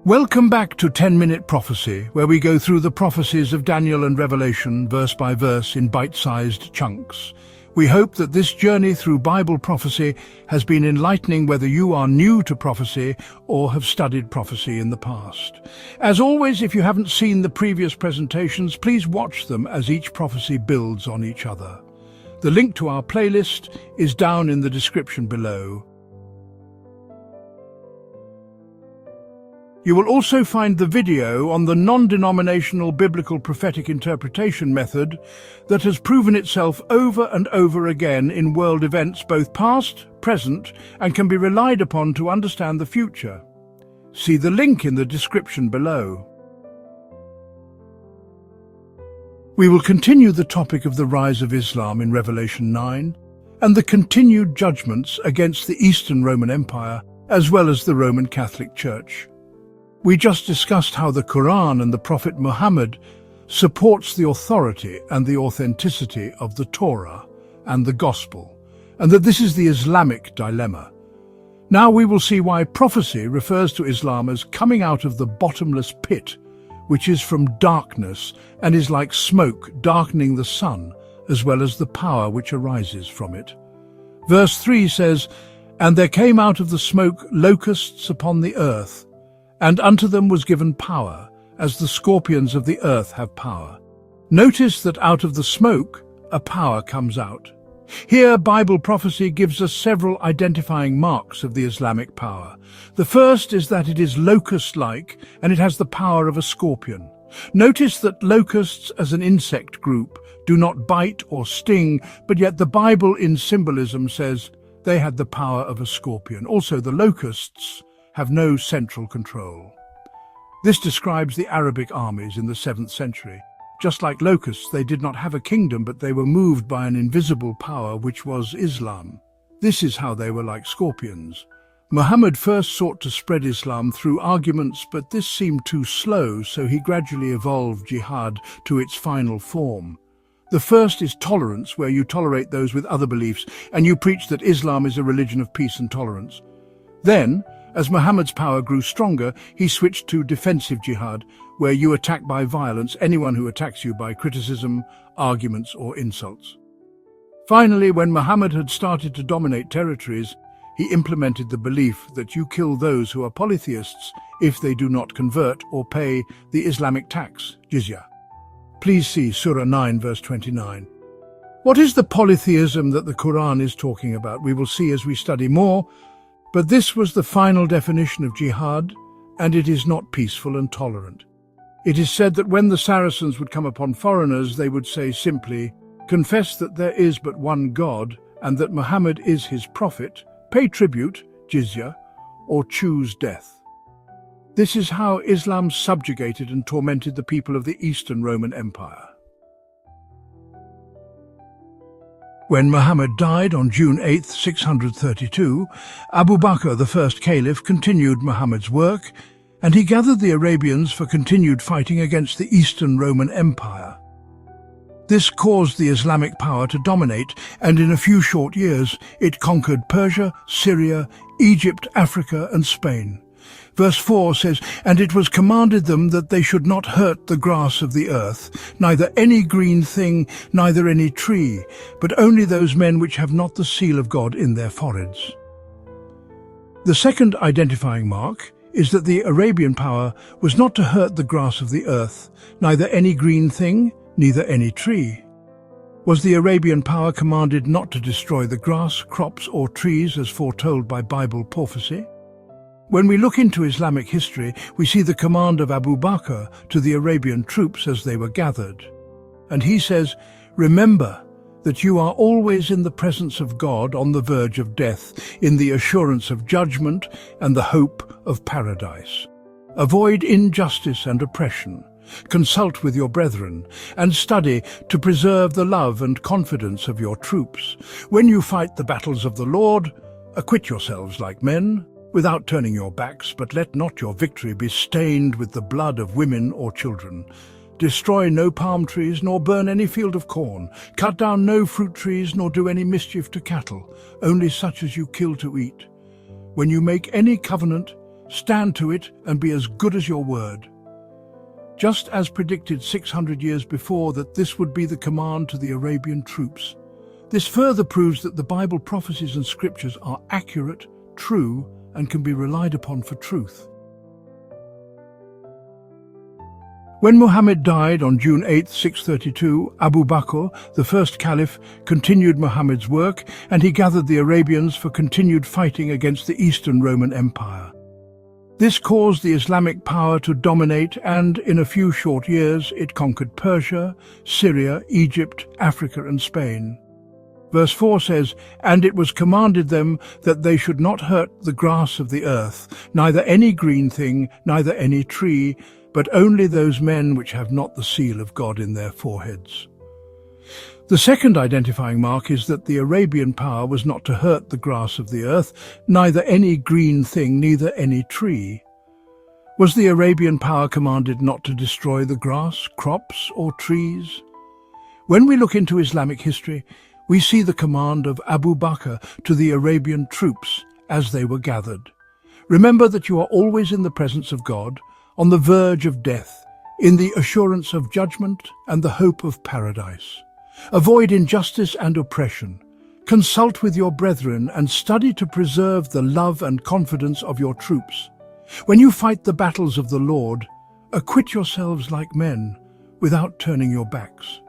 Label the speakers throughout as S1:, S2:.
S1: Welcome back to 10-Minute Prophecy, where we go through the prophecies of Daniel and Revelation verse by verse in bite-sized chunks. We hope that this journey through Bible prophecy has been enlightening, whether you are new to prophecy or have studied prophecy in the past. As always, if you haven't seen the previous presentations, please watch them as each prophecy builds on each other. The link to our playlist is down in the description below. You will also find the video on the non-denominational biblical prophetic interpretation method that has proven itself over and over again in world events, both past, present, and can be relied upon to understand the future. See the link in the description below. We will continue the topic of the rise of Islam in Revelation 9 and the continued judgments against the Eastern Roman Empire as well as the Roman Catholic Church. We just discussed how the Quran and the Prophet Muhammad supports the authority and the authenticity of the Torah and the Gospel, and that this is the Islamic dilemma. Now we will see why prophecy refers to Islam as coming out of the bottomless pit, which is from darkness and is like smoke darkening the sun, as well as the power which arises from it. Verse 3 says, "And there came out of the smoke locusts upon the earth, and unto them was given power, as the scorpions of the earth have power." Notice that out of the smoke, a power comes out. Here, Bible prophecy gives us several identifying marks of the Islamic power. The first is that it is locust-like, and it has the power of a scorpion. Notice that locusts as an insect group do not bite or sting, but yet the Bible in symbolism says they had the power of a scorpion. Also, the locusts have no central control. This describes the Arabic armies in the 7th century. Just like locusts, they did not have a kingdom, but they were moved by an invisible power, which was Islam. This is how they were like scorpions. Muhammad first sought to spread Islam through arguments, but this seemed too slow, so he gradually evolved jihad to its final form. The first is tolerance, where you tolerate those with other beliefs, and you preach that Islam is a religion of peace and tolerance. Then, as Muhammad's power grew stronger, he switched to defensive jihad, where you attack by violence anyone who attacks you by criticism, arguments, or insults. Finally, when Muhammad had started to dominate territories, he implemented the belief that you kill those who are polytheists if they do not convert or pay the Islamic tax, jizya. Please see Surah 9, verse 29. What is the polytheism that the Quran is talking about? We will see as we study more. But this was the final definition of jihad, and it is not peaceful and tolerant. It is said that when the Saracens would come upon foreigners, they would say simply, "Confess that there is but one God, and that Muhammad is his prophet, pay tribute, jizya, or choose death." This is how Islam subjugated and tormented the people of the Eastern Roman Empire. When Muhammad died on June 8, 632, Abu Bakr, the first caliph, continued Muhammad's work, and he gathered the Arabians for continued fighting against the Eastern Roman Empire. This caused the Islamic power to dominate, and in a few short years it conquered Persia, Syria, Egypt, Africa, and Spain. Verse 4 says, "And it was commanded them that they should not hurt the grass of the earth, neither any green thing, neither any tree, but only those men which have not the seal of God in their foreheads." The second identifying mark is that the Arabian power was not to hurt the grass of the earth, neither any green thing, neither any tree. Was the Arabian power commanded not to destroy the grass, crops, or trees as foretold by Bible prophecy? When we look into Islamic history, we see the command of Abu Bakr to the Arabian troops as they were gathered. And he says, "Remember that you are always in the presence of God, on the verge of death, in the assurance of judgment and the hope of paradise. Avoid injustice and oppression. Consult with your brethren, and study to preserve the love and confidence of your troops. When you fight the battles of the Lord, acquit yourselves like men, without turning your backs, but let not your victory be stained with the blood of women or children. Destroy no palm trees, nor burn any field of corn. Cut down no fruit trees, nor do any mischief to cattle, only such as you kill to eat. When you make any covenant, stand to it and be as good as your word. Just as predicted 600 years before that this would be the command to the Arabian troops. This further proves that the Bible prophecies and scriptures are accurate, true, and can be relied upon for truth. When Muhammad died on June 8, 632, Abu Bakr, the first caliph, continued Muhammad's work, and he gathered the Arabians for continued fighting against the Eastern Roman Empire. This caused the Islamic power to dominate, and in a few short years it conquered Persia, Syria, Egypt, Africa and Spain. Verse 4 says, "And it was commanded them that they should not hurt the grass of the earth, neither any green thing, neither any tree, but only those men which have not the seal of God in their foreheads." The second identifying mark is that the Arabian power was not to hurt the grass of the earth, neither any green thing, neither any tree. Was the Arabian power commanded not to destroy the grass, crops, or trees? When we look into Islamic history, we see the command of Abu Bakr to the Arabian troops as they were gathered. Remember that you are always in the presence of God, on the verge of death, in the assurance of judgment and the hope of paradise. Avoid injustice and oppression. Consult with your brethren and study to preserve the love and confidence of your troops. When you fight the battles of the Lord, acquit yourselves like men, without turning your backs.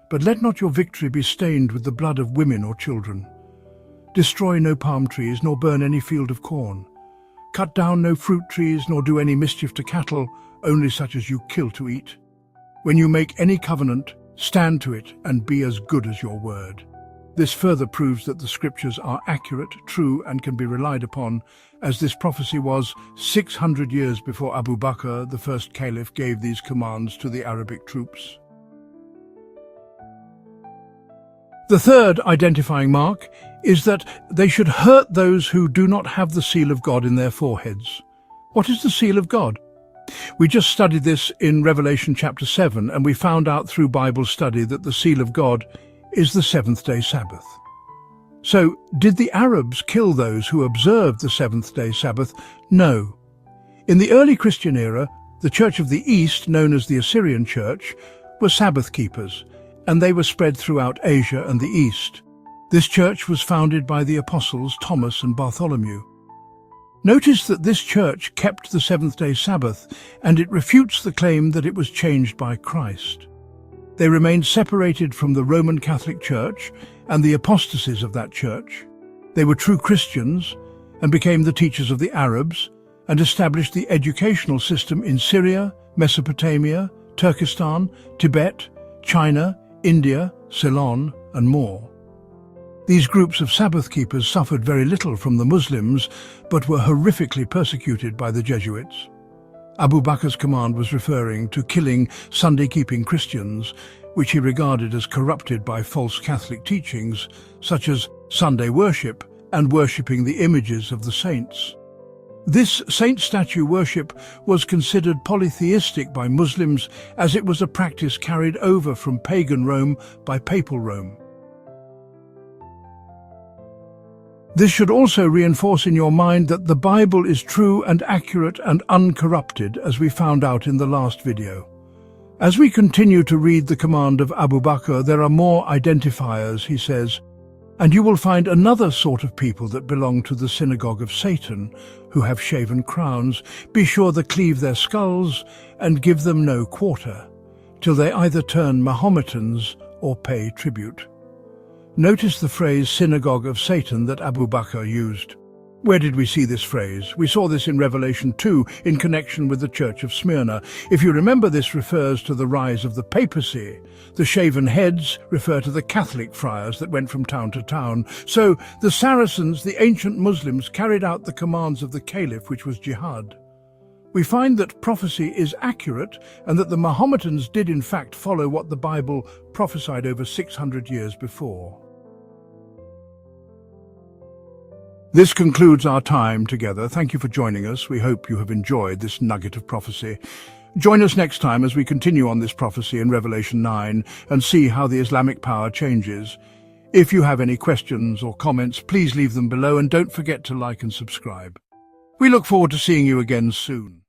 S1: But let not your victory be stained with the blood of women or children. Destroy no palm trees, nor burn any field of corn. Cut down no fruit trees, nor do any mischief to cattle, only such as you kill to eat. When you make any covenant, stand to it and be as good as your word. This further proves that the scriptures are accurate, true, and can be relied upon, as this prophecy was 600 years before Abu Bakr, the first caliph, gave these commands to the Arabic troops. The third identifying mark is that they should hurt those who do not have the seal of God in their foreheads. What is the seal of God? We just studied this in Revelation chapter 7, and we found out through Bible study that the seal of God is the seventh-day Sabbath. So, did the Arabs kill those who observed the seventh-day Sabbath? No. In the early Christian era, the Church of the East, known as the Assyrian Church, were Sabbath keepers, and they were spread throughout Asia and the East. This church was founded by the apostles Thomas and Bartholomew. Notice that this church kept the seventh-day Sabbath, and it refutes the claim that it was changed by Christ. They remained separated from the Roman Catholic Church and the apostasies of that church. They were true Christians and became the teachers of the Arabs and established the educational system in Syria, Mesopotamia, Turkestan, Tibet, China, India, Ceylon, and more. These groups of Sabbath keepers suffered very little from the Muslims, but were horrifically persecuted by the Jesuits. Abu Bakr's command was referring to killing Sunday-keeping Christians, which he regarded as corrupted by false Catholic teachings, such as Sunday worship and worshipping the images of the saints. This saint statue worship was considered polytheistic by Muslims, as it was a practice carried over from pagan Rome by papal Rome. This should also reinforce in your mind that the Bible is true and accurate and uncorrupted, as we found out in the last video. As we continue to read the command of Abu Bakr, there are more identifiers, he says, "And you will find another sort of people that belong to the synagogue of Satan, who have shaven crowns. Be sure to cleave their skulls and give them no quarter, till they either turn Mahometans or pay tribute." Notice the phrase synagogue of Satan that Abu Bakr used. Where did we see this phrase? We saw this in Revelation 2 in connection with the Church of Smyrna. If you remember, this refers to the rise of the papacy. The shaven heads refer to the Catholic friars that went from town to town. So the Saracens, the ancient Muslims, carried out the commands of the caliph, which was jihad. We find that prophecy is accurate and that the Mahometans did in fact follow what the Bible prophesied over 600 years before. This concludes our time together. Thank you for joining us. We hope you have enjoyed this nugget of prophecy. Join us next time as we continue on this prophecy in Revelation 9 and see how the Islamic power changes. If you have any questions or comments, please leave them below and don't forget to like and subscribe. We look forward to seeing you again soon.